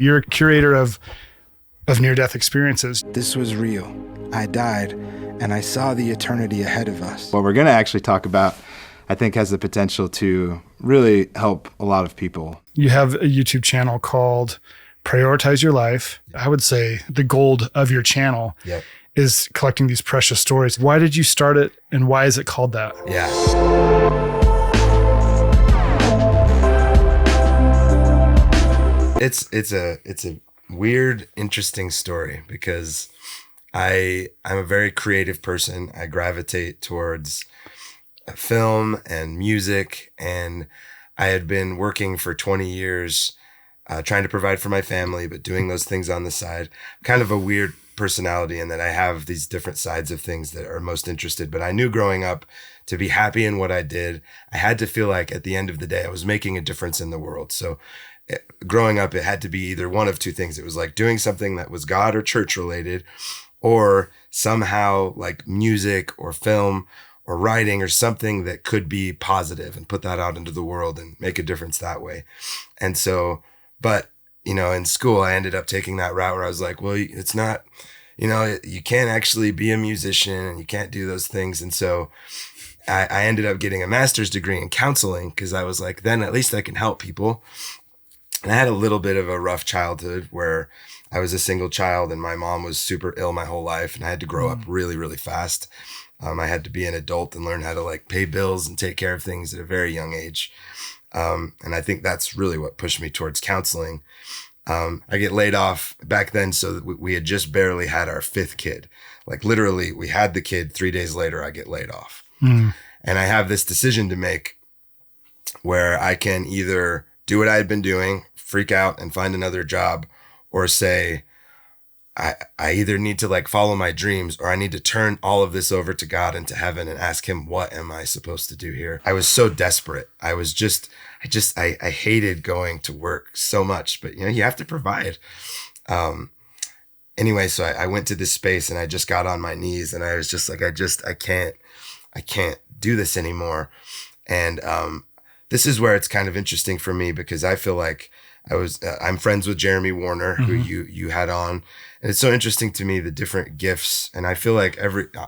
You're a curator of near-death experiences. This was real. I died, and I saw the eternity ahead of us. What we're going to actually talk about, I think, has the potential to really help a lot of people. You have a YouTube channel called Prioritize Your Life. I would say the gold of your channel is collecting these precious stories. Why did you start it, and why is it called that? It's a weird, interesting story because I'm a very creative person. I gravitate towards film and music, and I had been working for 20 years trying to provide for my family, but doing those things on the side. Kind of a weird personality in that I have these different sides of things that are most interested. But I knew growing up, to be happy in what I did, I had to feel like at the end of the day, I was making a difference in the world. So growing up, it had to be either one of two things. It was like doing something that was God or church related, or somehow like music or film or writing or something that could be positive and put that out into the world and make a difference that way. And so, but in school, I ended up taking that route where I was like, well, it's not, you can't actually be a musician and you can't do those things. And so I ended up getting a master's degree in counseling because I was like, then at least I can help people. And I had a little bit of a rough childhood where I was a single child and my mom was super ill my whole life. And I had to grow up really, really fast. I had to be an adult and learn how to like pay bills and take care of things at a very young age. And I think that's really what pushed me towards counseling. I get laid off back then. So we had just barely had our fifth kid. Like literally we had the kid 3 days later, I get laid off. And I have this decision to make where I can either do what I had been doing, freak out and find another job, or say, I either need to like follow my dreams or I need to turn all of this over to God and to heaven and ask him, what am I supposed to do here? I was so desperate. I hated going to work so much, but you have to provide. Anyway, so I went to this space and I just got on my knees and I was just like, I can't do this anymore. And, this is where it's kind of interesting for me because I feel like I'm friends with Jeremy Warner, who you had on. And it's so interesting to me, the different gifts. And I feel like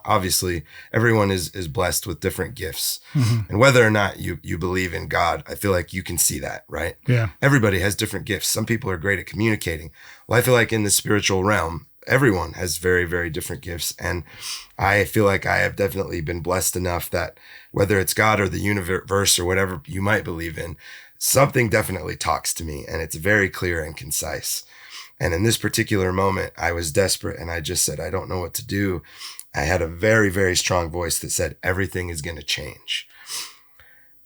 obviously everyone is blessed with different gifts. And whether or not you believe in God, I feel like you can see that, right? Yeah. Everybody has different gifts. Some people are great at communicating. Well, I feel like in the spiritual realm, everyone has very, very different gifts. And I feel like I have definitely been blessed enough that whether it's God or the universe or whatever you might believe in, something definitely talks to me and it's very clear and concise. And in this particular moment, I was desperate and I just said, I don't know what to do. I had a very, very strong voice that said, everything is going to change.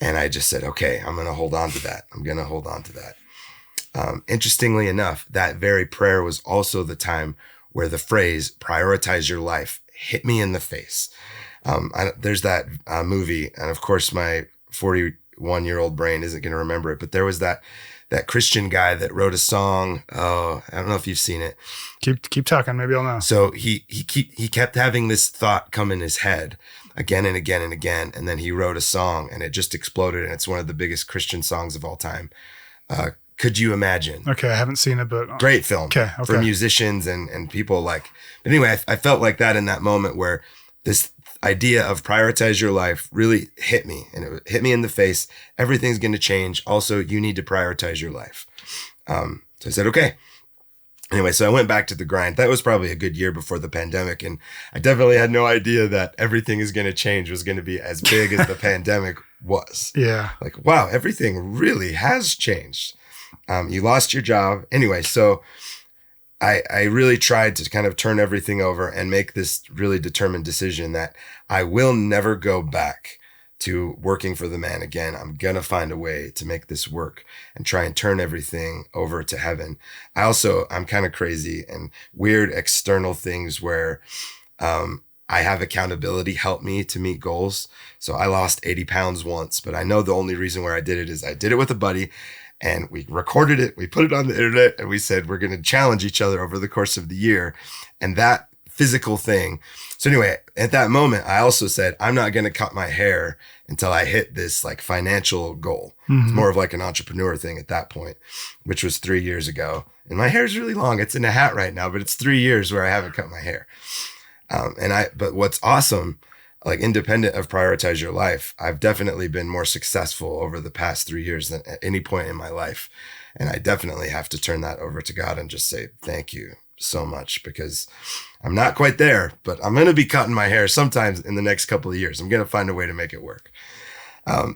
And I just said, okay, I'm going to hold on to that. I'm going to hold on to that. Interestingly enough, that very prayer was also the time where the phrase prioritize your life hit me in the face. There's that movie, and of course my 41-year-old brain isn't going to remember it, but there was that Christian guy that wrote a song. Oh, I don't know if you've seen it. Keep talking. Maybe I'll know. So he kept having this thought come in his head again and again and again. And then he wrote a song and it just exploded. And it's one of the biggest Christian songs of all time. Could you imagine? Okay. I haven't seen it, but great film for musicians and people like, but anyway, I felt like that in that moment where this idea of prioritize your life really hit me and it hit me in the face. Everything's going to change. Also, you need to prioritize your life. So I said, okay. Anyway, so I went back to the grind. That was probably a good year before the pandemic. And I definitely had no idea that everything is going to change was going to be as big as the pandemic was. Yeah. Like, wow, everything really has changed. You lost your job. Anyway, so I really tried to kind of turn everything over and make this really determined decision that I will never go back to working for the man again. I'm going to find a way to make this work and try and turn everything over to heaven. I'm kind of crazy and weird external things where I have accountability help me to meet goals. So I lost 80 pounds once, but I know the only reason where I did it is I did it with a buddy. And we recorded it, we put it on the internet, and we said, we're going to challenge each other over the course of the year. And that physical thing. So anyway, at that moment, I also said, I'm not going to cut my hair until I hit this like financial goal. It's more of like an entrepreneur thing at that point, which was 3 years ago. And my hair is really long. It's in a hat right now, but it's 3 years where I haven't cut my hair. But what's awesome, like independent of prioritize your life, I've definitely been more successful over the past 3 years than at any point in my life. And I definitely have to turn that over to God and just say, thank you so much, because I'm not quite there, but I'm going to be cutting my hair sometimes in the next couple of years. I'm going to find a way to make it work.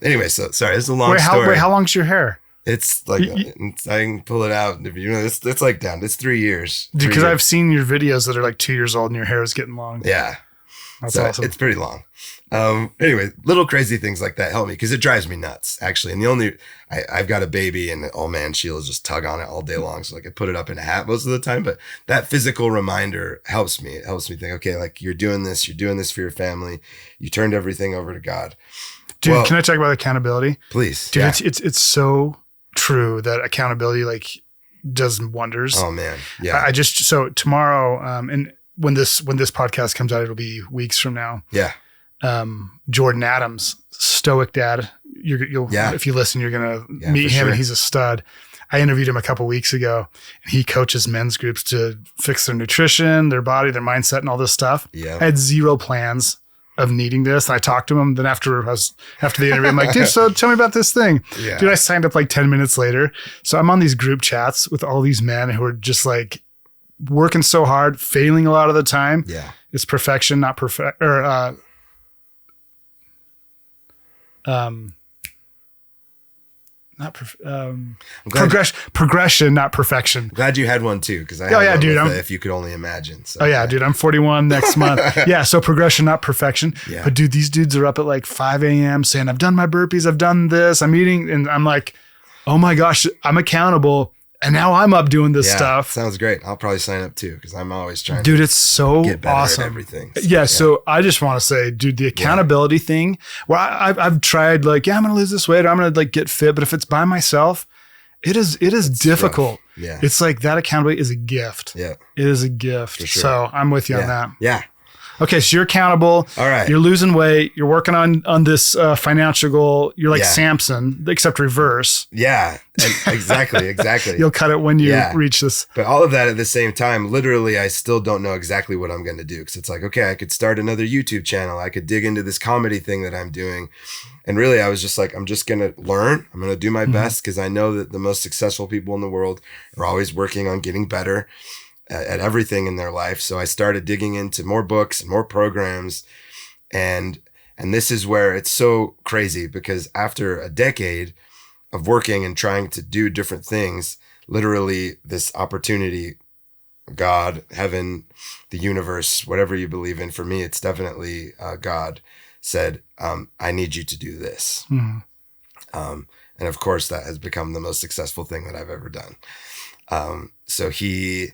Anyway, so sorry, this is a long story. Wait, how long's your hair? It's like, I can pull it out. You know, it's like down. It's 3 years. Because I've seen your videos that are like 2 years old and your hair is getting long. Yeah. That's awesome. It's pretty long. Anyway, little crazy things like that help me because it drives me nuts, actually. And I've got a baby and oh man, she'll just tug on it all day long. So like I put it up in a hat most of the time, but that physical reminder helps me. It helps me think, okay, like you're doing this for your family. You turned everything over to God. Dude, can I talk about accountability? Please. Dude, yeah. it's so true that accountability like does wonders. Oh man. Yeah. So tomorrow, and when this podcast comes out, it'll be weeks from now. Yeah. Jordan Adams, stoic dad. If you listen, you're gonna meet him, and he's a stud. I interviewed him a couple weeks ago, and he coaches men's groups to fix their nutrition, their body, their mindset, and all this stuff. Yeah. I had zero plans of needing this, and I talked to him. Then after the interview, I'm like, dude, so tell me about this thing. Yeah. Dude, I signed up like 10 minutes later. So I'm on these group chats with all these men who are just like working so hard, failing a lot of the time. Yeah. It's perfection, not perfect, or progression, not perfection. Glad you had one too, because if you could only imagine. So, dude, I'm 41 next month. Yeah, so progression, not perfection. Yeah. But dude, these dudes are up at like 5 a.m. saying, I've done my burpees, I've done this, I'm eating, and I'm like, oh my gosh, I'm accountable. And now I'm up doing this stuff. Sounds great. I'll probably sign up too, because I'm always trying to it's so get better awesome. At everything. So I just want to say, dude, the accountability thing, well, I've tried like, I'm going to lose this weight, or I'm going to like get fit. But if it's by myself, it's difficult. Rough. Yeah. It's like that accountability is a gift. Yeah. It is a gift. For sure. So I'm with you on that. Yeah. Okay, so you're accountable. All right. You're losing weight. You're working on this financial goal. You're like Samson, except reverse. Yeah, exactly. You'll cut it when you reach this. But all of that at the same time, literally, I still don't know exactly what I'm going to do. Because it's like, okay, I could start another YouTube channel. I could dig into this comedy thing that I'm doing. And really, I was just like, I'm just going to learn. I'm going to do my best, because I know that the most successful people in the world are always working on getting better at everything in their life. So I started digging into more books and more programs. And this is where it's so crazy, because after a decade of working and trying to do different things, literally this opportunity, God, heaven, the universe, whatever you believe in, for me, it's definitely God said, I need you to do this. Mm-hmm. And of course that has become the most successful thing that I've ever done. So he,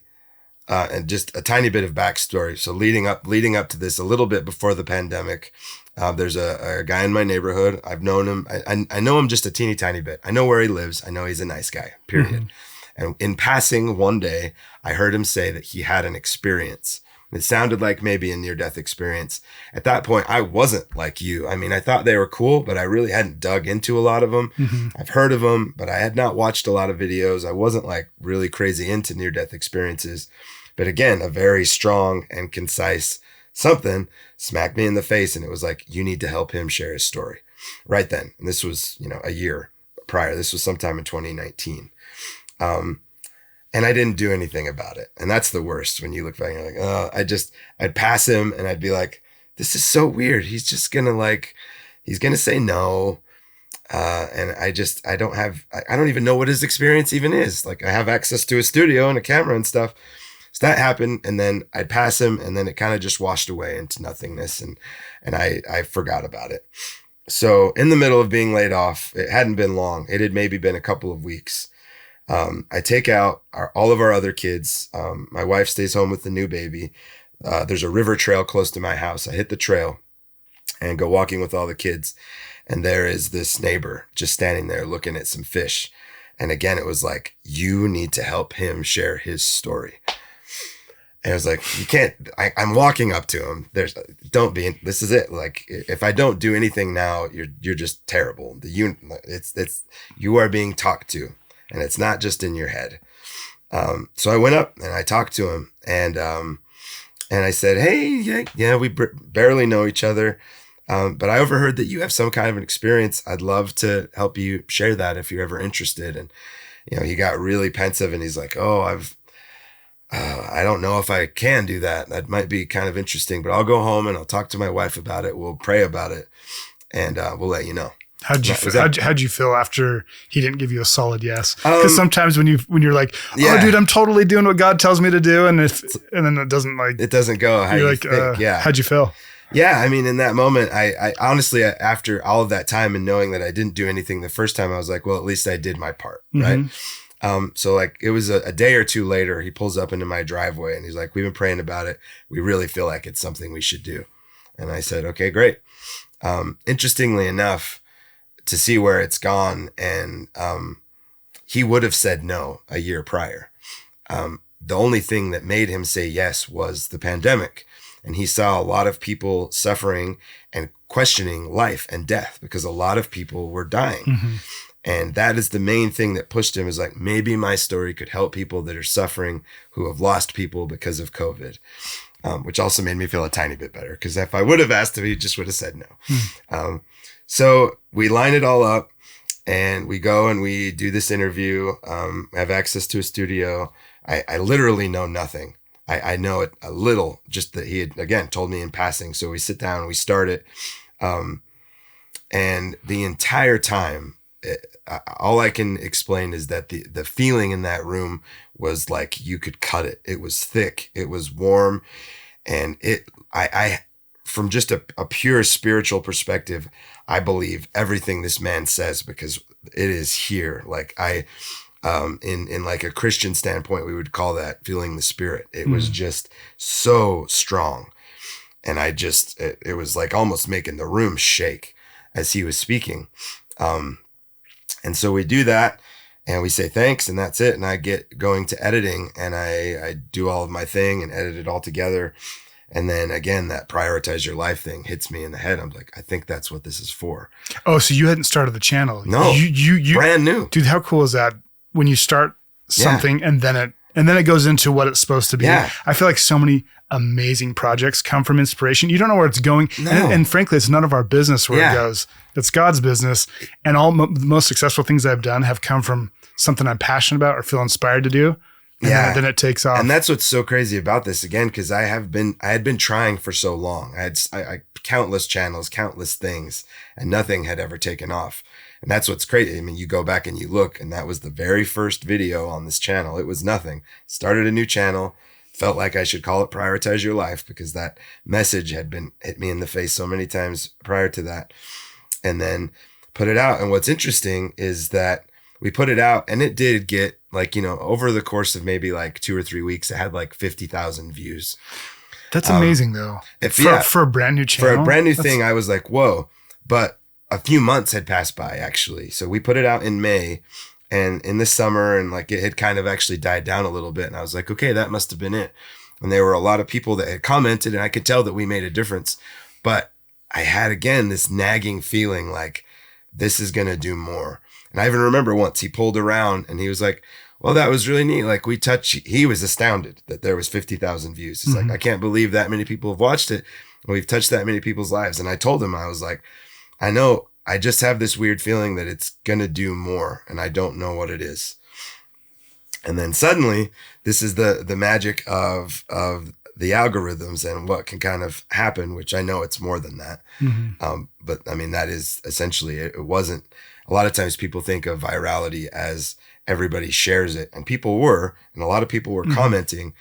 and just a tiny bit of backstory. So leading up to this, a little bit before the pandemic, there's a guy in my neighborhood. I've known him. I know him just a teeny tiny bit. I know where he lives. I know he's a nice guy, period. Mm-hmm. And in passing one day, I heard him say that he had an experience. It sounded like maybe a near-death experience. At that point, I wasn't like you. I mean, I thought they were cool, but I really hadn't dug into a lot of them. Mm-hmm. I've heard of them, but I had not watched a lot of videos. I wasn't like really crazy into near-death experiences. But again, a very strong and concise something smacked me in the face. And it was like, you need to help him share his story right then. And this was, a year prior. This was sometime in 2019. And I didn't do anything about it. And that's the worst when you look back and you're like, I'd pass him and I'd be like, this is so weird. He's just he's going to say no. And I don't even know what his experience even is. Like, I have access to a studio and a camera and stuff. So that happened. And then I'd pass him, and then it kind of just washed away into nothingness. And I forgot about it. So in the middle of being laid off, it hadn't been long. It had maybe been a couple of weeks. I take out all of our other kids. My wife stays home with the new baby. There's a river trail close to my house. I hit the trail and go walking with all the kids. And there is this neighbor just standing there looking at some fish. And again, it was like, you need to help him share his story. And I was like, you can't, I'm walking up to him. This is it. Like, if I don't do anything now, you're just terrible. You are being talked to, and it's not just in your head. So I went up and I talked to him, and I said, hey, yeah, we barely know each other. But I overheard that you have some kind of an experience. I'd love to help you share that if you're ever interested. And, he got really pensive and he's like, oh, I don't know if I can do that. That might be kind of interesting, but I'll go home and I'll talk to my wife about it. We'll pray about it, and we'll let you know. How'd you feel after he didn't give you a solid yes? Because sometimes when you're like, oh, dude, I'm totally doing what God tells me to do, and then it doesn't go how you think. Yeah. How'd you feel? Yeah, I mean, in that moment, I honestly, after all of that time and knowing that I didn't do anything the first time, I was like, well, at least I did my part, right? So like it was a day or two later, he pulls up into my driveway and he's like, we've been praying about it. We really feel like it's something we should do. And I said, okay, great. Interestingly enough, to see where it's gone, and he would have said no a year prior. The only thing that made him say yes was the pandemic. And he saw a lot of people suffering and questioning life and death because a lot of people were dying. And that is the main thing that pushed him, is like, maybe my story could help people that are suffering, who have lost people because of COVID, which also made me feel a tiny bit better, because if I would have asked him, he just would have said no. So we line it all up and we go and we do this interview, have access to a studio. I literally know nothing. I know it a little, just that he had, again, told me in passing. So we sit down and we start it. And the entire time, all I can explain is that the feeling in that room was like you could cut it. It was thick. It was warm. And I from just a pure spiritual perspective, I believe everything this man says, because it is here. Like in like a Christian standpoint, we would call that feeling the Spirit. It was just so strong. And it was like almost making the room shake as he was speaking. And so we do that and we say thanks, and that's it. And I get going to editing, and I do all of my thing and edit it all together. And then again, that prioritize your life thing hits me in the head. I'm like, I think that's what this is for. Oh, so you hadn't started the channel? No, you brand new. Dude, how cool is that? When you start something and then it goes into what it's supposed to be. Yeah. I feel like so many amazing projects come from inspiration. You don't know where it's going. No. And frankly, it's none of our business where it goes. It's God's business. And all the most successful things I've done have come from something I'm passionate about or feel inspired to do. And then it takes off. And that's what's so crazy about this, again, because I had been trying for so long. I had countless channels, countless things, and nothing had ever taken off. And that's what's crazy. I mean, you go back and you look, and that was the very first video on this channel. It was nothing. Started a new channel. Felt like I should call it Prioritize Your Life, because that message had been hit me in the face so many times prior to that. And then put it out. And what's interesting is that we put it out, and it did get over the course of maybe like 2 or 3 weeks, it had like 50,000 views. That's amazing though. For a brand new channel. For a brand new thing, I was like, whoa. But a few months had passed by, actually. So we put it out in May, and in the summer, and like it had kind of actually died down a little bit. And I was like, okay, that must have been it. And there were a lot of people that had commented, and I could tell that we made a difference. But I had, again, this nagging feeling like this is going to do more. And I even remember once he pulled around and he was like, well, that was really neat. Like he was astounded that there was 50,000 views. He's like, I can't believe that many people have watched it. We've touched that many people's lives. And I told him, I was like, I know, I just have this weird feeling that it's going to do more, and I don't know what it is. And then suddenly, this is the magic of the algorithms and what can kind of happen, which I know it's more than that. But I mean, that is essentially, it wasn't, a lot of times people think of virality as everybody shares it, and people were, and a lot of people were commenting,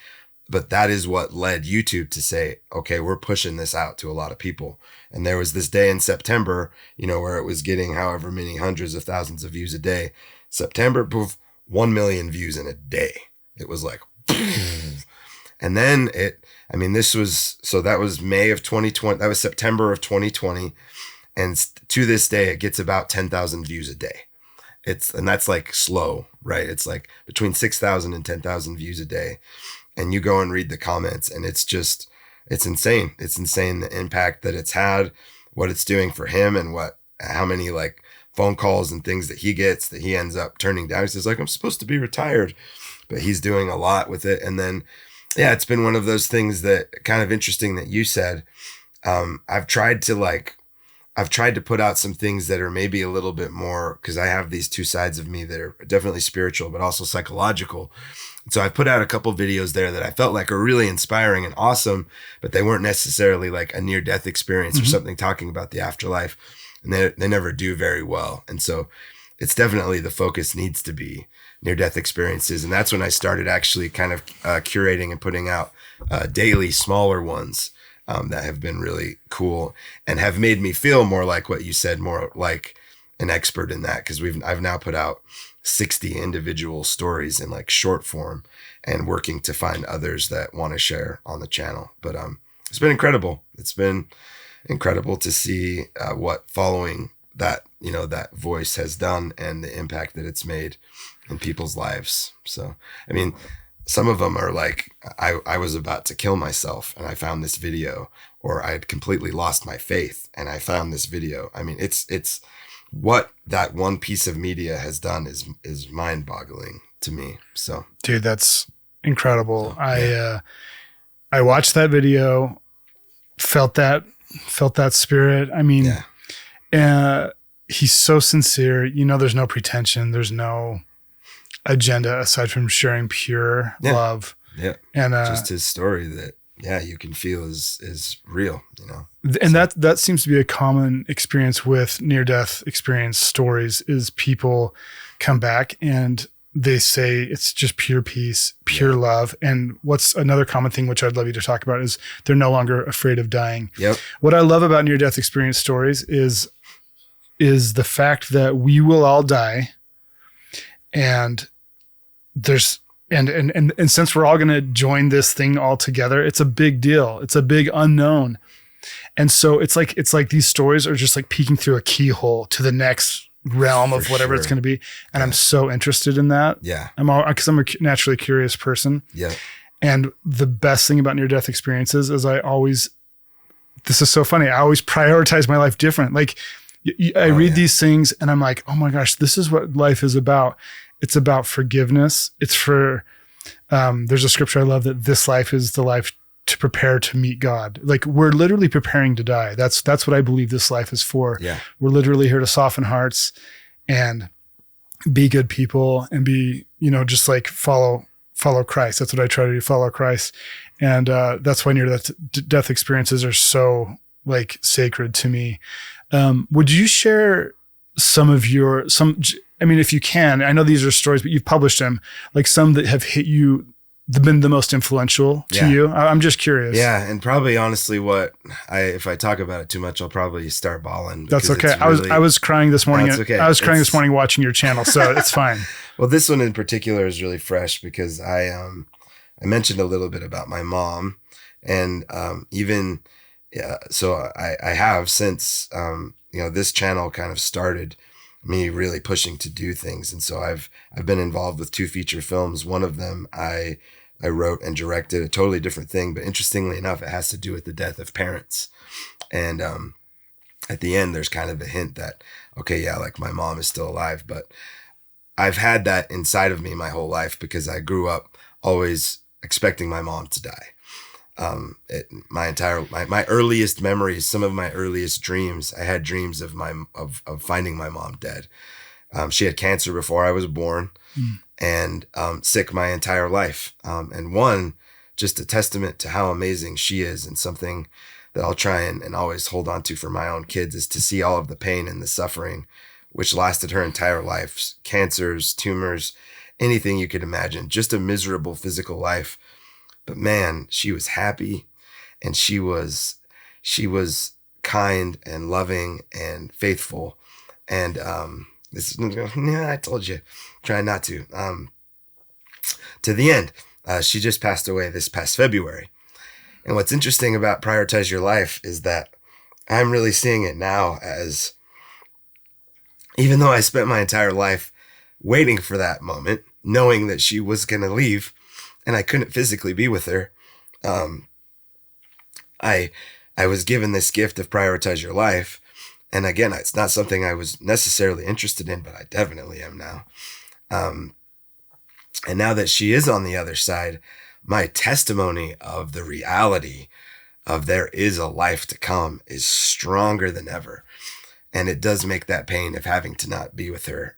but that is what led YouTube to say, okay, we're pushing this out to a lot of people. And there was this day in September, where it was getting however many hundreds of thousands of views a day. September, poof, 1 million views in a day. It was like, and then that was May of 2020. That was September of 2020. And to this day, it gets about 10,000 views a day. And that's like slow, right? It's like between 6,000 and 10,000 views a day. And you go and read the comments, and it's insane. It's insane the impact that it's had, what it's doing for him, and how many like phone calls and things that he gets that he ends up turning down. He says like, I'm supposed to be retired, but he's doing a lot with it. And then, yeah, it's been one of those things that kind of interesting that you said. I've tried to put out some things that are maybe a little bit more, because I have these two sides of me that are definitely spiritual, but also psychological. So I put out a couple videos there that I felt like are really inspiring and awesome, but they weren't necessarily like a near-death experience or something talking about the afterlife. And they never do very well. And so it's definitely, the focus needs to be near-death experiences. And that's when I started actually kind of curating and putting out daily smaller ones that have been really cool and have made me feel more like what you said, more like an expert in that. Because I've now put out 60 individual stories in like short form and working to find others that want to share on the channel. But it's been incredible. It's been incredible to see what following that, that voice has done and the impact that it's made in people's lives. So, I mean, some of them are like, I was about to kill myself and I found this video, or I had completely lost my faith and I found this video. I mean, it's what that one piece of media has done is mind boggling to me. So, dude, that's incredible. So, yeah. I watched that video, felt that spirit. I mean, he's so sincere, there's no pretension. There's no agenda aside from sharing pure love. Yeah. And just his story that, you can feel is real, And so that seems to be a common experience with near-death experience stories, is people come back and they say it's just pure peace, pure love. And what's another common thing, which I'd love you to talk about, is they're no longer afraid of dying. Yep. What I love about near-death experience stories is the fact that we will all die, and there's and since we're all going to join this thing all together, it's a big deal. It's a big unknown. And so it's like these stories are just like peeking through a keyhole to the next realm of whatever it's going to be. And I'm so interested in that. Yeah. Because I'm a naturally curious person. Yeah. And the best thing about near-death experiences is this is so funny, I always prioritize my life different. Like I read these things and I'm like, oh my gosh, this is what life is about. It's about forgiveness. It's for, there's a scripture I love, that this life is the life to prepare to meet God. Like, we're literally preparing to die. That's what I believe this life is for. Yeah. We're literally here to soften hearts and be good people and be, just like follow Christ. That's what I try to do, follow Christ. And that's why near-death experiences are so like sacred to me. Would you share if you can, I know these are stories, but you've published them, like some that have hit you, been the most influential to you? I'm just curious. Yeah. And probably honestly if I talk about it too much, I'll probably start bawling. That's okay. I was crying this morning. Okay. I was crying this morning watching your channel, so it's fine. Well, this one in particular is really fresh because I mentioned a little bit about my mom, and so I have since, this channel kind of started me really pushing to do things. And so I've been involved with 2 feature films. One of them I wrote and directed, a totally different thing, but interestingly enough, it has to do with the death of parents. And at the end, there's kind of a hint that, like my mom is still alive, but I've had that inside of me my whole life because I grew up always expecting my mom to die. My earliest memories, some of my earliest dreams, I had dreams of finding my mom dead. She had cancer before I was born, and sick my entire life. And just a testament to how amazing she is, and something that I'll try and always hold on to for my own kids, is to see all of the pain and the suffering which lasted her entire life. Cancers, tumors, anything you could imagine, just a miserable physical life. But man, she was happy, and she was kind and loving and faithful. And I told you, try not to. To the end, she just passed away this past February. And what's interesting about Prioritize Your Life is that I'm really seeing it now as, even though I spent my entire life waiting for that moment, knowing that she was going to leave, and I couldn't physically be with her, I was given this gift of Prioritize Your Life. And again, it's not something I was necessarily interested in, but I definitely am now. And now that she is on the other side, my testimony of the reality of there is a life to come is stronger than ever. And it does make that pain of having to not be with her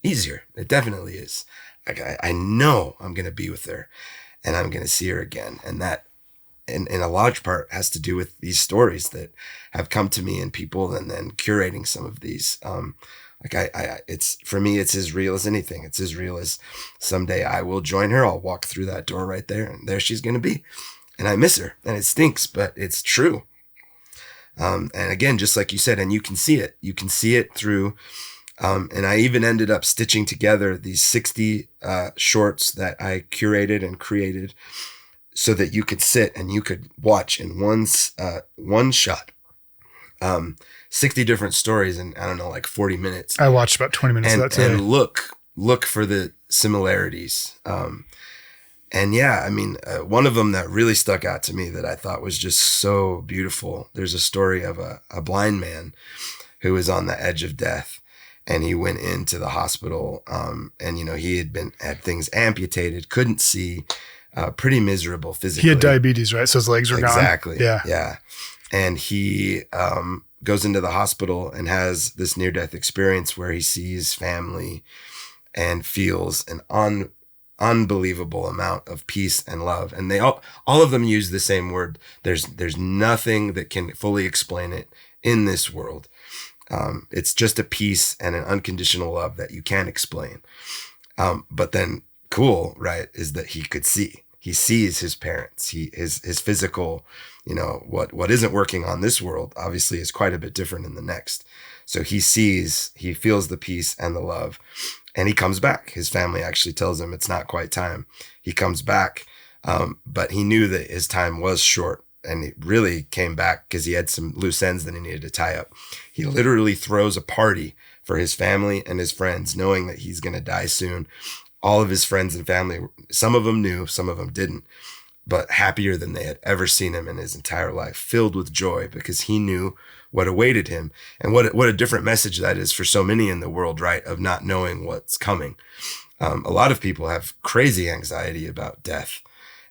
easier. It definitely is. Like I know I'm going to be with her and I'm going to see her again. And that in a large part has to do with these stories that have come to me and people, and then curating some of these. It's for me, it's as real as anything. It's as real as someday I will join her. I'll walk through that door right there and there she's going to be. And I miss her and it stinks, but it's true. And again, just like you said, and you can see it through, and I even ended up stitching together these 60 shorts that I curated and created so that you could sit and you could watch in one shot, 60 different stories in, I don't know, like 40 minutes. I watched about 20 minutes of that today. And look for the similarities. And yeah, I mean, one of them that really stuck out to me that I thought was just so beautiful. There's a story of a blind man who was on the edge of death, and he went into the hospital. And he had things amputated, couldn't see, pretty miserable physically. He had diabetes, right? So his legs were gone. Exactly. Yeah. Yeah. And he goes into the hospital and has this near-death experience where he sees family and feels an unbelievable amount of peace and love. And they all of them use the same word. There's nothing that can fully explain it in this world. It's just a peace and an unconditional love that you can't explain. But then cool, right, is that he could see. He sees his parents. His physical, what isn't working on this world obviously is quite a bit different in the next. So he feels the peace and the love. And he comes back. His family actually tells him it's not quite time. He comes back, but he knew that his time was short. And he really came back because he had some loose ends that he needed to tie up. He literally throws a party for his family and his friends, knowing that he's going to die soon. All of his friends and family, some of them knew, some of them didn't, but happier than they had ever seen him in his entire life, filled with joy because he knew what awaited him. And what a different message that is for so many in the world, right? Of not knowing what's coming. A lot of people have crazy anxiety about death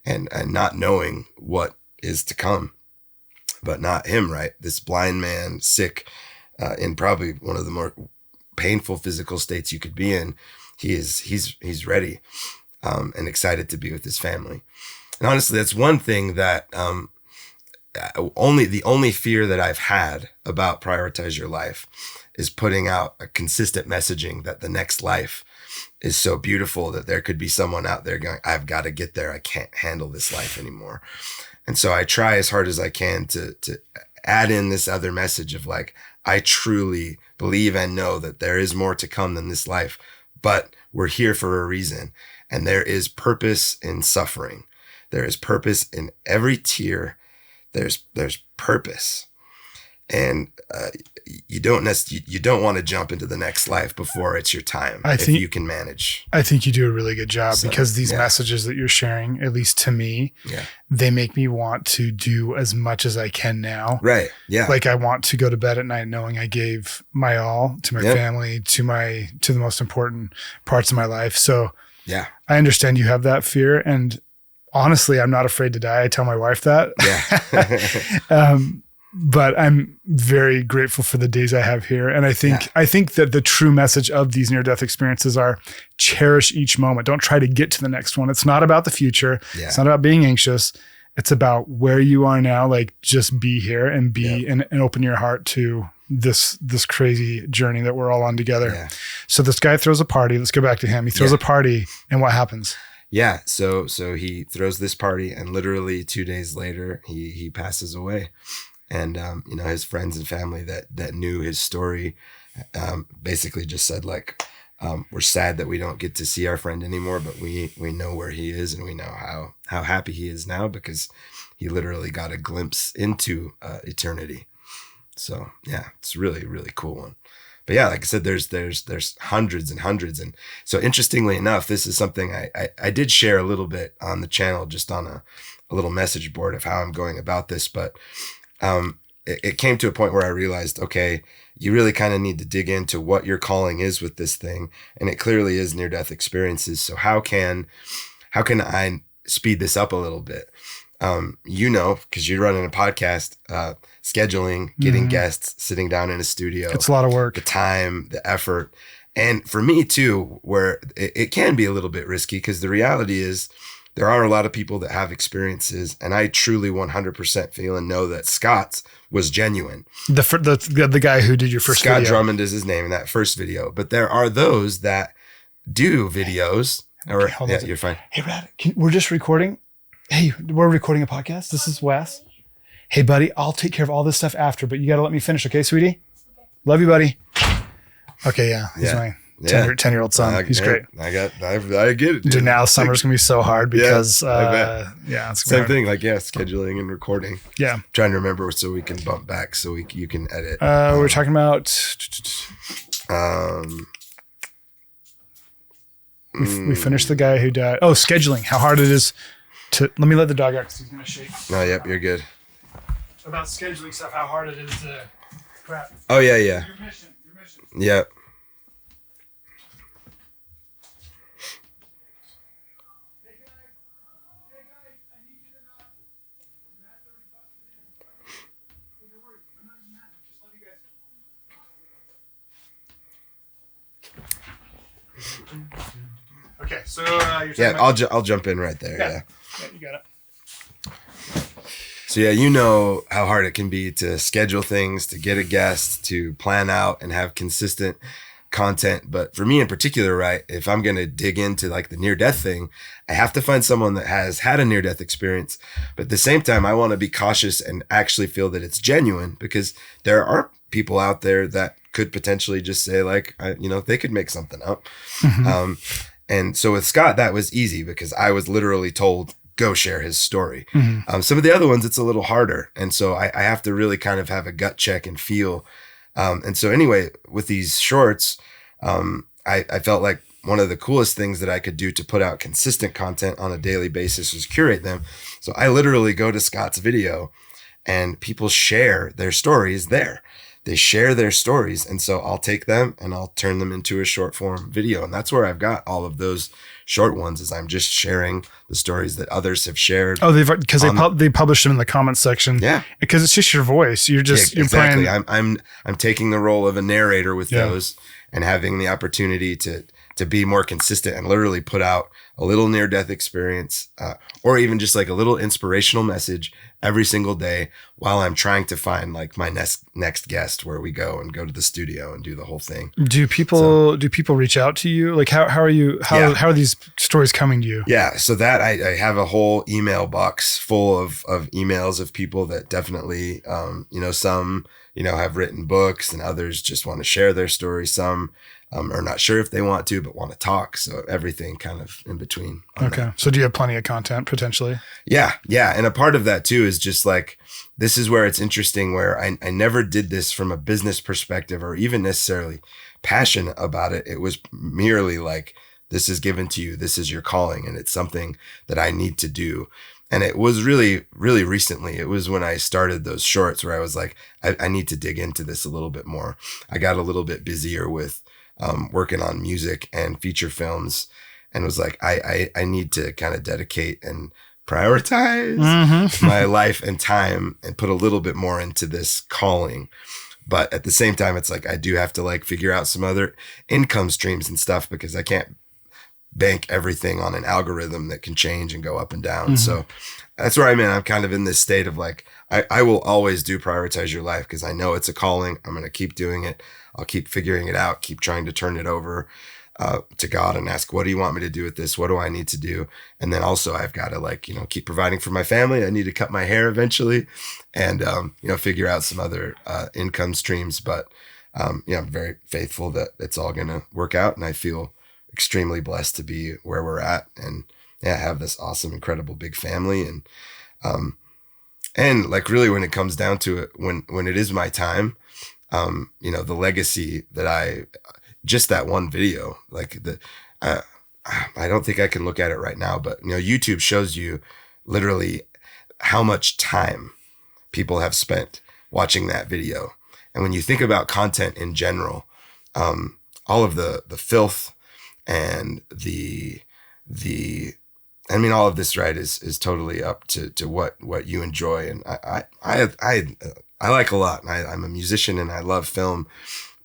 and not knowing what is to come, but not him, right? This blind man, sick, in probably one of the more painful physical states you could be in. He's ready, and excited to be with his family. And honestly, that's one thing that, the only fear that I've had about Prioritize Your Life is putting out a consistent messaging that the next life is so beautiful that there could be someone out there going, I've got to get there. I can't handle this life anymore. And so I try as hard as I can to add in this other message of like, I truly believe and know that there is more to come than this life, but we're here for a reason. And there is purpose in suffering. There is purpose in every tear. There's purpose. And you don't want to jump into the next life before it's your time. If you can manage. I think you do a really good job because these messages that you're sharing, at least to me, they make me want to do as much as I can now. Right. Yeah. Like I want to go to bed at night knowing I gave my all to my family, to the most important parts of my life. So yeah, I understand you have that fear, and honestly, I'm not afraid to die. I tell my wife that. Yeah. But I'm very grateful for the days I have here. And I think that the true message of these near-death experiences are cherish each moment. Don't try to get to the next one. It's not about the future. Yeah. It's not about being anxious. It's about where you are now. Like just be here and and open your heart to this crazy journey that we're all on together. Yeah. So this guy throws a party. Let's go back to him. He throws a party, and what happens? Yeah. So he throws this party, and literally 2 days later, he passes away. And, his friends and family that knew his story, basically just said like, we're sad that we don't get to see our friend anymore, but we know where he is, and we know how happy he is now because he literally got a glimpse into eternity. So yeah, it's a really, really cool one. But yeah, like I said, there's hundreds and hundreds. And so interestingly enough, this is something I did share a little bit on the channel, just on a little message board of how I'm going about this. But it came to a point where I realized, okay, you really kind of need to dig into what your calling is with this thing. And it clearly is near-death experiences. So how can I speed this up a little bit? Because you're running a podcast, scheduling, getting guests, sitting down in a studio. It's a lot of work. The time, the effort. And for me too, where it can be a little bit risky, because the reality is there are a lot of people that have experiences, and I truly 100% feel and know that Scott's was genuine. The guy who did your first Scott video. Drummond is his name in that first video. But there are those that do videos. Okay, you're fine. Hey, Brad, we're just recording. Hey, we're recording a podcast. This is Wes. Hey, buddy, I'll take care of all this stuff after, but you got to let me finish. Okay, sweetie? Love you, buddy. Okay, yeah. He's my 10-year-old son. He's great. I get it. Dude, now summer's going to be so hard because, it's same thing. Like, scheduling and recording. Yeah. I'm trying to remember so we can bump back so you can edit. We're talking about. We finished the guy who died. Oh, scheduling. How hard it is to. Let me let the dog out because he's going to shake. No, yep, you're good. About scheduling stuff, how hard it is to. Crap. Oh, yeah. Your mission. Yep. Okay, so you're talking I'll jump in right there. Yeah, you got it. So you know how hard it can be to schedule things, to get a guest, to plan out and have consistent content. But for me in particular, right, if I'm going to dig into like the near-death thing, I have to find someone that has had a near-death experience. But at the same time, I want to be cautious and actually feel that it's genuine, because there are people out there that could potentially just say like, they could make something up. Mm-hmm. And so with Scott, that was easy because I was literally told, go share his story. Mm-hmm. Some of the other ones, it's a little harder. And so I have to really kind of have a gut check and feel. And so anyway, with these shorts, I felt like one of the coolest things that I could do to put out consistent content on a daily basis was curate them. So I literally go to Scott's video and people share their stories there. They share their stories. And so I'll take them and I'll turn them into a short form video. And that's where I've got all of those short ones, is I'm just sharing the stories that others have shared. Oh, because they publish them in the comments section. Yeah. Because it's just your voice. You're just, exactly. You're playing. I'm taking the role of a narrator with those and having the opportunity to be more consistent and literally put out a little near-death experience, or even just like a little inspirational message every single day while I'm trying to find like my next guest, where we go to the studio and do the whole thing. Do people reach out to you? Like how are these stories coming to you? Yeah. So that I have a whole email box full of emails of people that definitely, some, have written books, and others just want to share their story. Some are not sure if they want to, but want to talk. So everything kind of in between. Okay. So do you have plenty of content potentially? Yeah. Yeah. And a part of that too is just like, this is where it's interesting, where I never did this from a business perspective or even necessarily passionate about it. It was merely like, this is given to you. This is your calling. And it's something that I need to do. And it was really, really recently. It was when I started those shorts where I was like, I need to dig into this a little bit more. I got a little bit busier with working on music and feature films, and was like, I need to kind of dedicate and prioritize my life and time and put a little bit more into this calling. But at the same time, it's like, I do have to like figure out some other income streams and stuff, because I can't bank everything on an algorithm that can change and go up and down. Mm-hmm. So that's where I'm in. I'm kind of in this state of like, I will always do prioritize your life, because I know it's a calling. I'm going to keep doing it. I'll keep figuring it out, keep trying to turn it over to God and ask, what do you want me to do with this? What do I need to do? And then also I've got to keep providing for my family. I need to cut my hair eventually and, figure out some other income streams. But, I'm very faithful that it's all going to work out. And I feel extremely blessed to be where we're at, and have this awesome, incredible big family. And like really when it comes down to it, when it is my time, the legacy that just that one video, like I don't think I can look at it right now, but YouTube shows you literally how much time people have spent watching that video. And when you think about content in general, all of the filth and all of this, right, is totally up to what you enjoy. And I like a lot. And I'm a musician and I love film,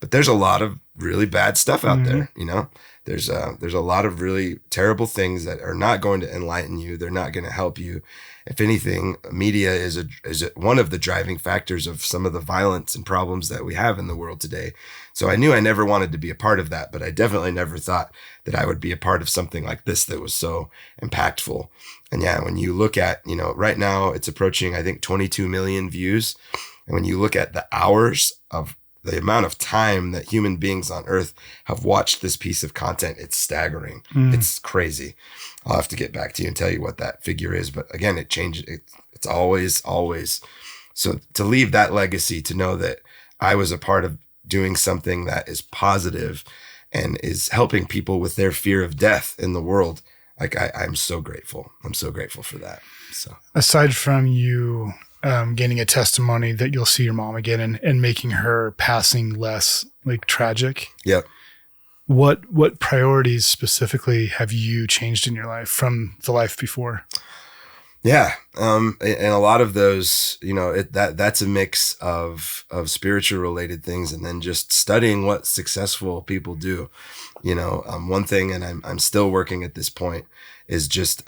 but there's a lot of really bad stuff out there. You know, there's a lot of really terrible things that are not going to enlighten you. They're not going to help you. If anything, media is one of the driving factors of some of the violence and problems that we have in the world today. So I knew I never wanted to be a part of that, but I definitely never thought that I would be a part of something like this that was so impactful. And yeah, when you look at, you know, right now it's approaching, I think, 22 million views. And when you look at the hours of the amount of time that human beings on earth have watched this piece of content, it's staggering. It's crazy. I'll have to get back to you and tell you what that figure is. But again, it changes. It's always. So to leave that legacy, to know that I was a part of doing something that is positive and is helping people with their fear of death in the world, like I'm so grateful. I'm so grateful for that. So aside from you gaining a testimony that you'll see your mom again and making her passing less like tragic. Yep. What priorities specifically have you changed in your life from the life before? Yeah. And a lot of those, you know, that's a mix of spiritual related things and then just studying what successful people do. You know, one thing, and I'm still working at this point, is just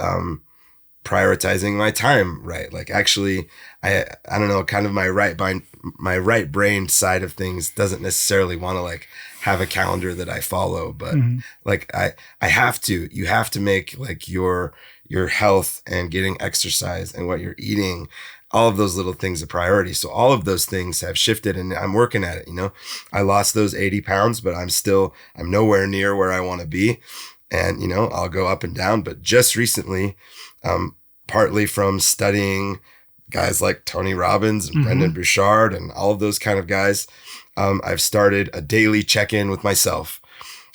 prioritizing my time right. Like actually, I don't know, kind of my right brain side of things doesn't necessarily want to like have a calendar that I follow, but like you have to make like your health and getting exercise and what you're eating, all of those little things a priority. So all of those things have shifted and I'm working at it. You know, I lost those 80 pounds, but I'm nowhere near where I want to be. And, you know, I'll go up and down, but just recently, partly from studying guys like Tony Robbins and Brendan Burchard and all of those kind of guys, I've started a daily check-in with myself.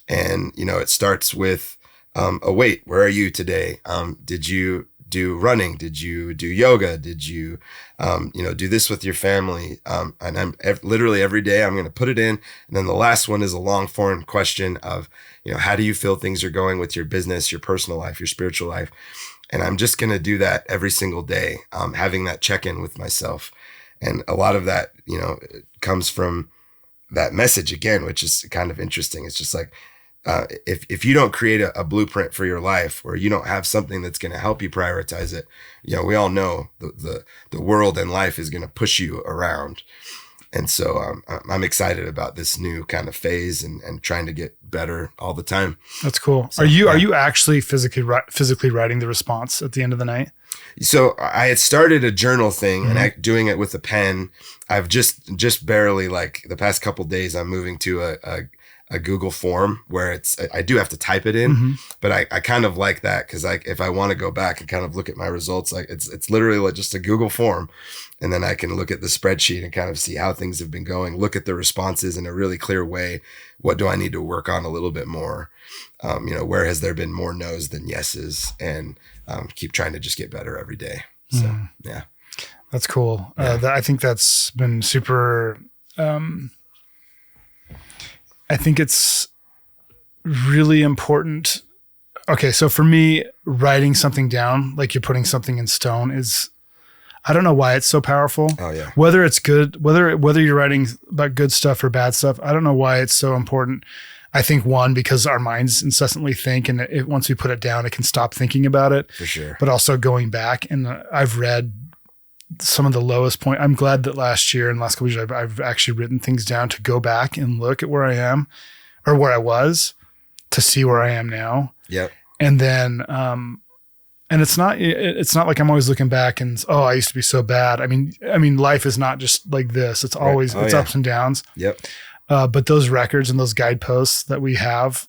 And, you know, it starts with, wait, where are you today? Did you do running? Did you do yoga? Did you, do this with your family? And I'm literally every day I'm going to put it in. And then the last one is a long form question of, you know, how do you feel things are going with your business, your personal life, your spiritual life? And I'm just going to do that every single day, having that check-in with myself. And a lot of that, you know, comes from that message again, which is kind of interesting. It's just like, if you don't create a blueprint for your life, or you don't have something that's going to help you prioritize it, you know, we all know the world and life is going to push you around. And so I'm excited about this new kind of phase and trying to get better all the time. That's cool. So, are you actually physically writing the response at the end of the night? So I had started a journal thing and doing it with a pen. I've just barely, like the past couple of days, I'm moving to a Google form where I do have to type it in, but I kind of like that because if I want to go back and kind of look at my results, like it's literally like just a Google form, and then I can look at the spreadsheet and kind of see how things have been going, look at the responses in a really clear way. What do I need to work on a little bit more? Where has there been more no's than yeses, and keep trying to just get better every day. So yeah, that's cool. Yeah. I think that's been super. I think it's really important. Okay, so for me, writing something down, like you're putting something in stone, is, I don't know why it's so powerful. Oh yeah. Whether it's good, whether you're writing about good stuff or bad stuff, I don't know why it's so important. I think one, because our minds incessantly think, and once we put it down, it can stop thinking about it. For sure. But also going back, and I've read some of the lowest point. I'm glad that last couple of years, I've actually written things down to go back and look at where I am or where I was to see where I am now. Yep. And then, and it's not like I'm always looking back and, oh, I used to be so bad. I mean, life is not just like this. It's always, it's ups and downs. Yep. But those records and those guideposts that we have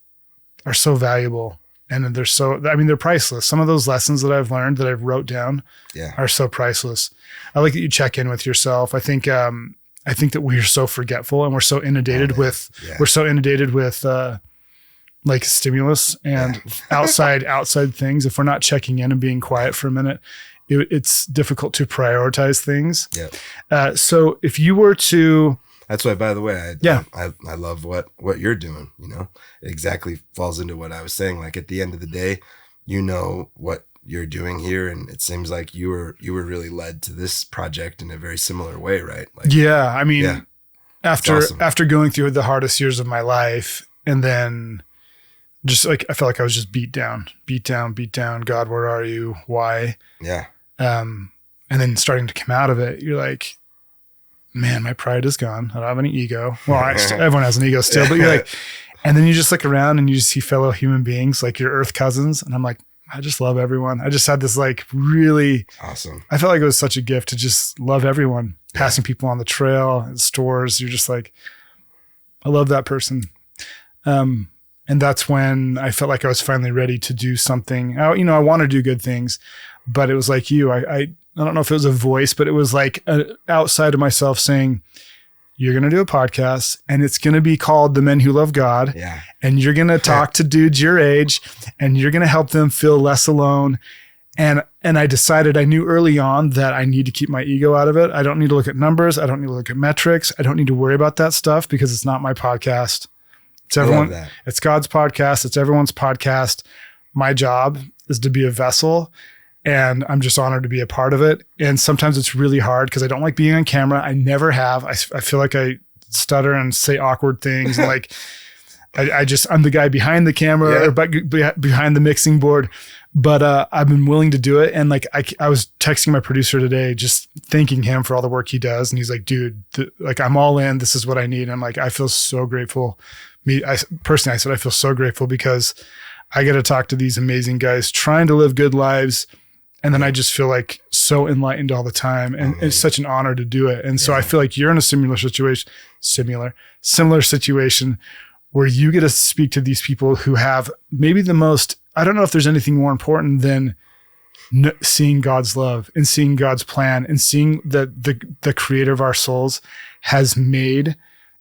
are so valuable. And they're priceless. Some of those lessons that I've learned that I've wrote down are so priceless. I like that you check in with yourself. I think that we're so forgetful and we're so inundated with like stimulus and outside things. If we're not checking in and being quiet for a minute, it's difficult to prioritize things. Yeah. So if you were to, that's why, by the way, I love what you're doing. It exactly falls into what I was saying. Like at the end of the day, what you're doing here, and it seems like you were really led to this project in a very similar way, right? Like, yeah, I mean, awesome. after going through the hardest years of my life, and then just like I felt like I was just beat down. God, where are you? Why? Yeah. And then starting to come out of it, you're like, man, my pride is gone. I don't have any ego. Well, everyone has an ego still, but you're like, and then you just look around and you just see fellow human beings, like your earth cousins. And I'm like, I just love everyone. I just had this like really awesome. I felt like it was such a gift to just love everyone, passing people on the trail at stores. You're just like, I love that person. And that's when I felt like I was finally ready to do something. I want to do good things, but it was like you, I don't know if it was a voice, but it was like outside of myself saying, you're going to do a podcast and it's going to be called The Men Who Love God. Yeah. And you're going to talk to dudes your age and you're going to help them feel less alone. And I decided, I knew early on that I need to keep my ego out of it. I don't need to look at numbers. I don't need to look at metrics. I don't need to worry about that stuff because it's not my podcast. It's everyone. It's God's podcast. It's everyone's podcast. My job is to be a vessel. And I'm just honored to be a part of it. And sometimes it's really hard because I don't like being on camera. I never have. I feel like I stutter and say awkward things. And like, I'm the guy behind the camera or behind the mixing board. But I've been willing to do it. And like, I was texting my producer today, just thanking him for all the work he does. And he's like, dude, like I'm all in. This is what I need. And I'm like, I feel so grateful. I said, I feel so grateful because I get to talk to these amazing guys trying to live good lives. And then I just feel like so enlightened all the time. And it's such an honor to do it. And so I feel like you're in a similar situation where you get to speak to these people who have maybe the most, I don't know if there's anything more important than seeing God's love and seeing God's plan and seeing that the creator of our souls has made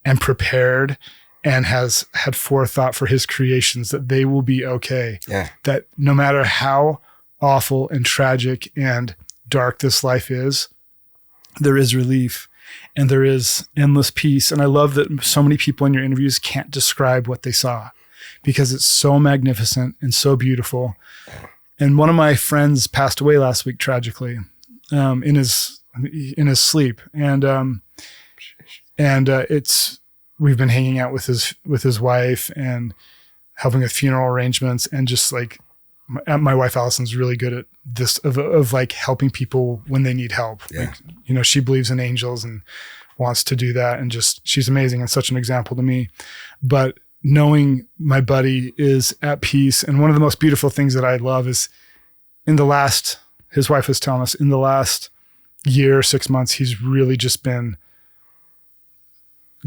and prepared and has had forethought for his creations, that they will be okay. Yeah. That no matter how awful and tragic and dark this life is, there is relief and there is endless peace. And I love that so many people in your interviews can't describe what they saw because it's so magnificent and so beautiful. And one of my friends passed away last week, tragically, in his sleep. And we've been hanging out with his wife and helping with funeral arrangements, and just like, my wife Allison's really good at this of like helping people when they need help. Yeah. Like, she believes in angels and wants to do that. And just, she's amazing and such an example to me. But knowing my buddy is at peace. And one of the most beautiful things that I love is his wife was telling us in the last year, 6 months, he's really just been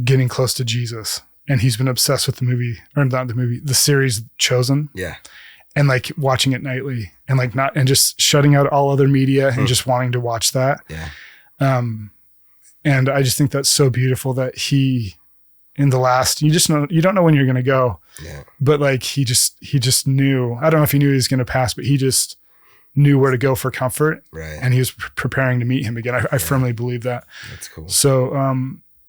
getting close to Jesus. And he's been obsessed with the series Chosen. Yeah. And like watching it nightly and like and just shutting out all other media and just wanting to watch that. Yeah. And I just think that's so beautiful that he, in the last, you don't know when you're going to go, but like, he just knew, I don't know if he knew he was going to pass, but he just knew where to go for comfort. Right. And he was preparing to meet him again. I firmly believe that. That's cool. So,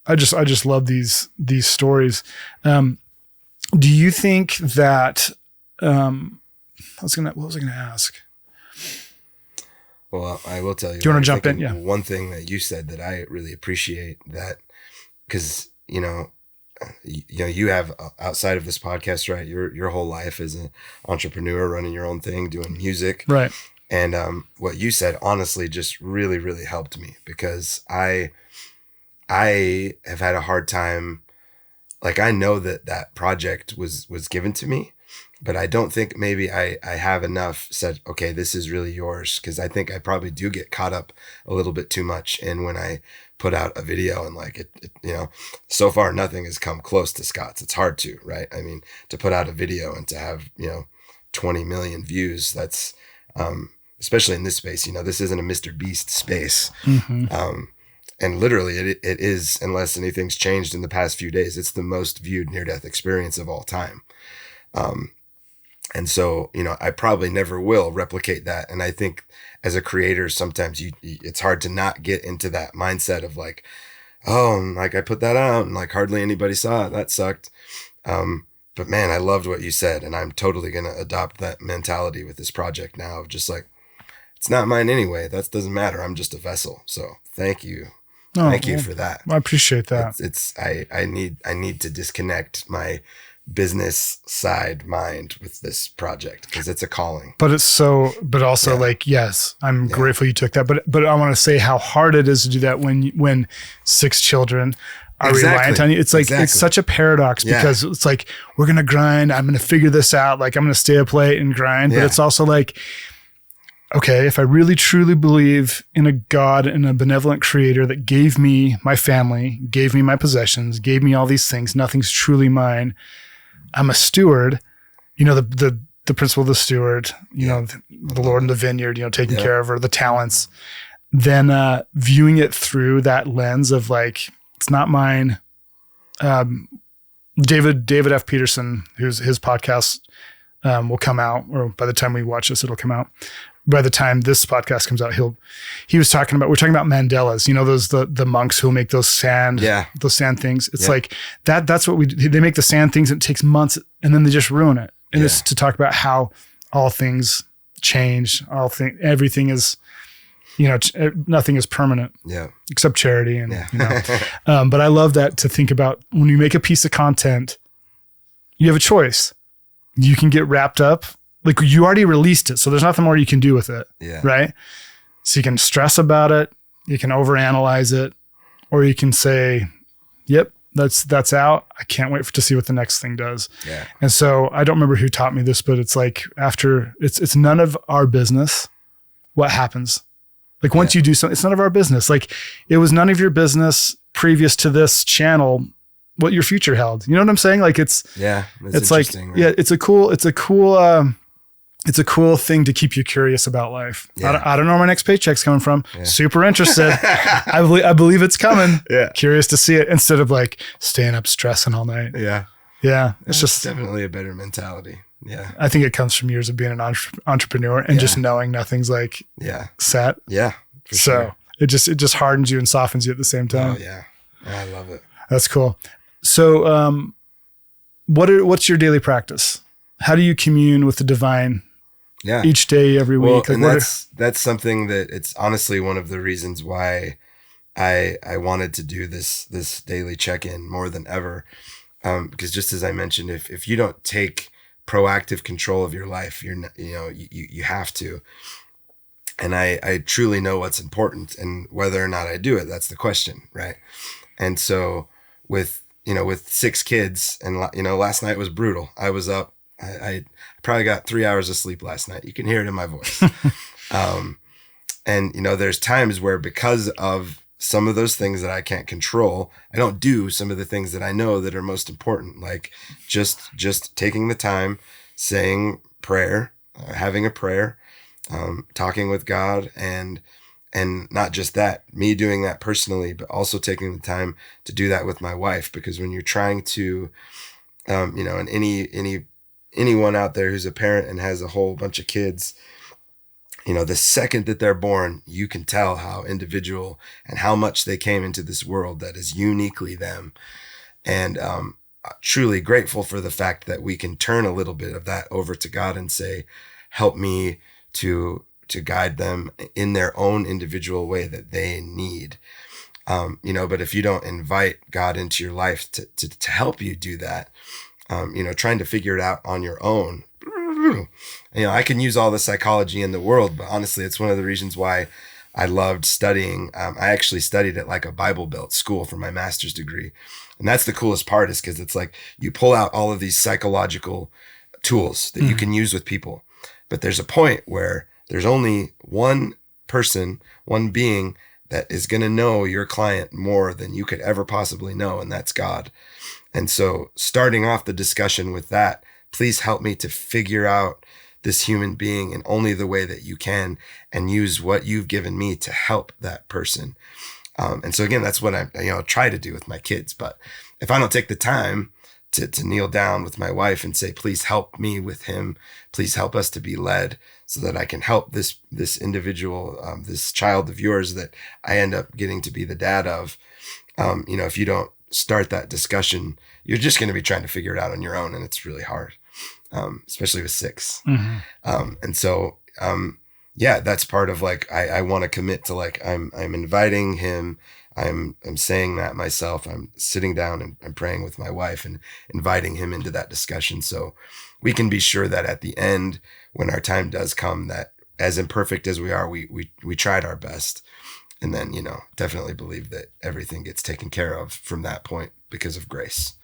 I just love these stories. Do you think that, what was I going to ask? Well, I will tell you. Do you want to jump in? Yeah. One thing that you said that I really appreciate, that because you have outside of this podcast, right? Your whole life as an entrepreneur, running your own thing, doing music, right? And what you said honestly just really, really helped me, because I have had a hard time. Like, I know that project was given to me, but I don't think maybe I have enough said, okay, this is really yours. Cause I think I probably do get caught up a little bit too much in when I put out a video, and like it so far nothing has come close to Scott's. It's hard to, right? I mean, to put out a video and to have, 20 million views, that's, especially in this space, this isn't a Mr. Beast space. Mm-hmm. And literally it is, unless anything's changed in the past few days, it's the most viewed near-death experience of all time. And so, I probably never will replicate that. And I think as a creator, sometimes it's hard to not get into that mindset of like, oh, like I put that out and like hardly anybody saw it. That sucked. But man, I loved what you said. And I'm totally going to adopt that mentality with this project now of just like, it's not mine anyway. That doesn't matter. I'm just a vessel. So thank you. Thank you for that. I appreciate that. I need to disconnect my business side mind with this project because it's a calling. But also like, yes, I'm grateful you took that. But I want to say how hard it is to do that when 6 children are reliant on you. It's like, it's such a paradox because it's like, we're going to grind. I'm going to figure this out. Like I'm going to stay up late and grind. But it's also like, okay, if I really truly believe in a God and a benevolent creator that gave me my family, gave me my possessions, gave me all these things, nothing's truly mine. I'm a steward, the principle of the steward, the Lord in the vineyard, taking care of her, the talents, then viewing it through that lens of like, it's not mine. David F. Peterson, his podcast will come out, or by the time we watch this, it'll come out. By the time this podcast comes out, we're talking about mandalas, those, the monks who make those sand things. It's like that's what they make the sand things. And it takes months and then they just ruin it. And it's to talk about how all things change. Everything is, nothing is permanent except charity. And, but I love that to think about when you make a piece of content, you have a choice. You can get wrapped up. Like you already released it. So there's nothing more you can do with it. Yeah. Right. So you can stress about it. You can overanalyze it, or you can say, yep, that's out. I can't wait to see what the next thing does. Yeah. And so I don't remember who taught me this, but it's like it's none of our business what happens. Like once you do something, it's none of our business. Like it was none of your business previous to this channel what your future held. You know what I'm saying? Like it's like, right? It's a cool thing to keep you curious about life. Yeah. I don't know where my next paycheck's coming from. Yeah. Super interested. I believe it's coming. Yeah. Curious to see it instead of like staying up stressing all night. Yeah. Yeah. It's just definitely a better mentality. Yeah. I think it comes from years of being an entrepreneur and just knowing nothing's like set. Yeah. So it just hardens you and softens you at the same time. Oh yeah. I love it. That's cool. So, what's your daily practice? How do you commune with the divine? Yeah. Each day, every week. Like, and that's something that it's honestly one of the reasons why I wanted to do this daily check-in more than ever. Because just as I mentioned, if you don't take proactive control of your life, you have to. And I truly know what's important, and whether or not I do it, that's the question, right? And so with 6 kids, and last night was brutal. I was up. I probably got 3 hours of sleep last night. You can hear it in my voice. And there's times where because of some of those things that I can't control, I don't do some of the things that I know that are most important, like just taking the time, saying prayer, having a prayer, talking with God, and not just that, me doing that personally, but also taking the time to do that with my wife. Because when you're trying to, and anyone out there who's a parent and has a whole bunch of kids, the second that they're born, you can tell how individual and how much they came into this world that is uniquely them. And truly grateful for the fact that we can turn a little bit of that over to God and say, help me to guide them in their own individual way that they need. But if you don't invite God into your life to help you do that, trying to figure it out on your own. I can use all the psychology in the world, but honestly, it's one of the reasons why I loved studying. I actually studied at like a Bible Belt school for my master's degree. And that's the coolest part, is because it's like you pull out all of these psychological tools that you can use with people. But there's a point where there's only one person, one being that is going to know your client more than you could ever possibly know, and that's God. And so starting off the discussion with that, please help me to figure out this human being in only the way that you can, and use what you've given me to help that person. And so again, that's what I try to do with my kids. But if I don't take the time to kneel down with my wife and say, please help me with him. Please help us to be led so that I can help this individual, this child of yours that I end up getting to be the dad of. If you don't start that discussion, you're just going to be trying to figure it out on your own. And it's really hard, especially with 6. And so, that's part of like, I want to commit to like, I'm inviting him. I'm saying that myself. I'm sitting down and praying with my wife and inviting him into that discussion. So we can be sure that at the end, when our time does come, that as imperfect as we are, we tried our best. And then, definitely believe that everything gets taken care of from that point because of grace,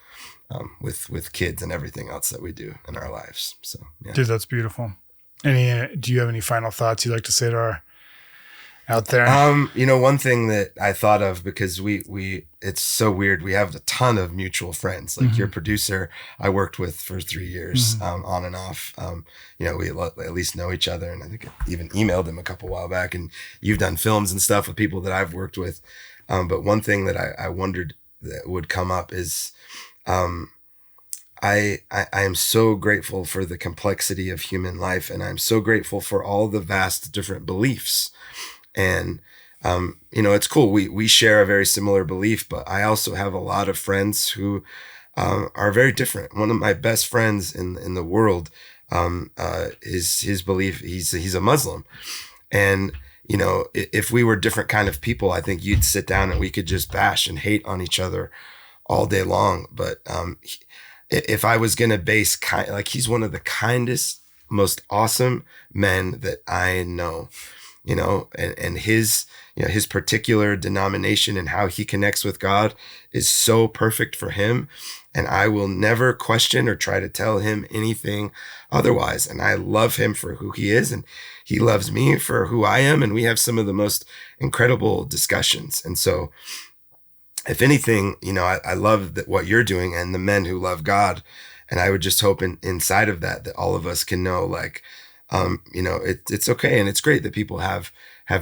with kids and everything else that we do in our lives. So, yeah. Dude, that's beautiful. Do you have any final thoughts you'd like to say to our out there? One thing that I thought of, because we it's so weird. We have a ton of mutual friends. Like your producer, I worked with for 3 years, on and off. We at least know each other, and I think I even emailed him a couple while back. And you've done films and stuff with people that I've worked with. But one thing that I wondered that would come up is, I am so grateful for the complexity of human life, and I'm so grateful for all the vast different beliefs. And, it's cool. We share a very similar belief, but I also have a lot of friends who, are very different. One of my best friends in the world, is his belief. He's a Muslim. And, if we were different kind of people, I think you'd sit down and we could just bash and hate on each other all day long. But, if I was going to base he's one of the kindest, most awesome men that I know, and his particular denomination and how he connects with God is so perfect for him. And I will never question or try to tell him anything otherwise. And I love him for who he is, and he loves me for who I am. And we have some of the most incredible discussions. And so, if anything, I love that what you're doing and the men who love God. And I would just hope inside of that all of us can know, like, it's okay. And it's great that people have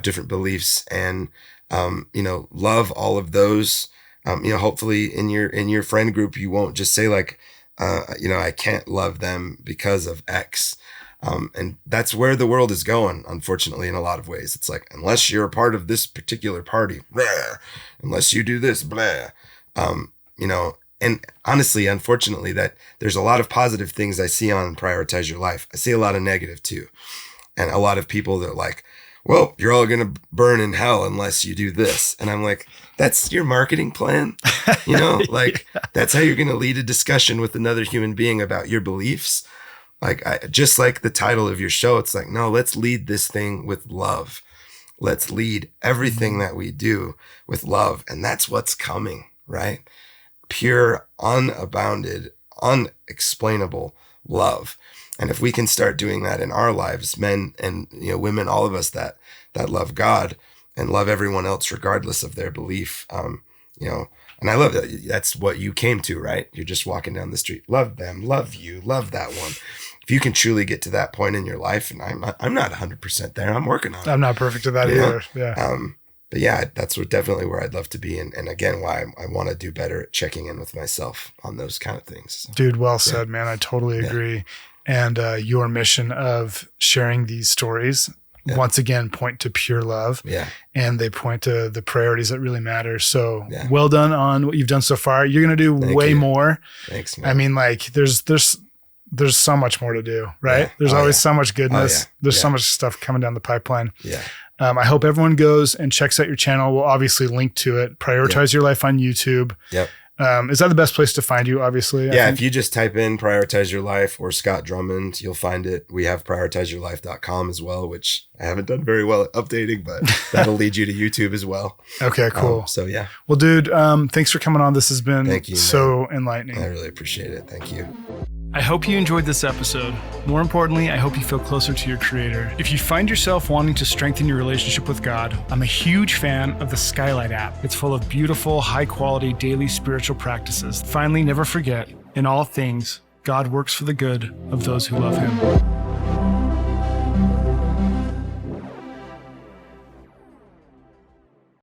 different beliefs, and, love all of those. Hopefully in your friend group, you won't just say like, I can't love them because of X. And that's where the world is going, unfortunately, in a lot of ways. It's like, unless you're a part of this particular party, blah, unless you do this, blah, and honestly, unfortunately, that there's a lot of positive things I see on Prioritize Your Life. I see a lot of negative too. And a lot of people that are like, well, you're all going to burn in hell unless you do this. And I'm like, that's your marketing plan. That's how you're going to lead a discussion with another human being about your beliefs. Just like the title of your show, it's like, no, let's lead this thing with love. Let's lead everything that we do with love. And that's what's coming, right? Pure, unabounded, unexplainable love. And if we can start doing that in our lives, men and women, all of us that love God and love everyone else, regardless of their belief, and I love that. That's what you came to, right? You're just walking down the street. Love them, love you, love that one. If you can truly get to that point in your life, and I'm not 100% there. I'm working on it. I'm not perfect at that either. Yeah. But yeah, that's definitely where I'd love to be. And again, why I want to do better at checking in with myself on those kind of things. So, dude, well said, man. I totally agree. And your mission of sharing these stories, once again, point to pure love. Yeah. And they point to the priorities that really matter. So well done on what you've done so far. You're going to do way more. Thanks, man. I mean, like there's so much more to do, right? Yeah. There's always so much goodness. There's so much stuff coming down the pipeline. Yeah. I hope everyone goes and checks out your channel. We'll obviously link to it. Prioritize Your Life on YouTube. Yep. Is that the best place to find you, obviously? Yeah, if you just type in Prioritize Your Life or Scott Drummond, you'll find it. We have prioritizeyourlife.com as well, which I haven't done very well at updating, but that'll lead you to YouTube as well. Okay, cool. So yeah. Well, dude, thanks for coming on. This has been so enlightening. I really appreciate it. Thank you. I hope you enjoyed this episode. More importantly, I hope you feel closer to your Creator. If you find yourself wanting to strengthen your relationship with God, I'm a huge fan of the Skylight app. It's full of beautiful, high-quality daily spiritual practices. Finally, never forget, in all things, God works for the good of those who love Him.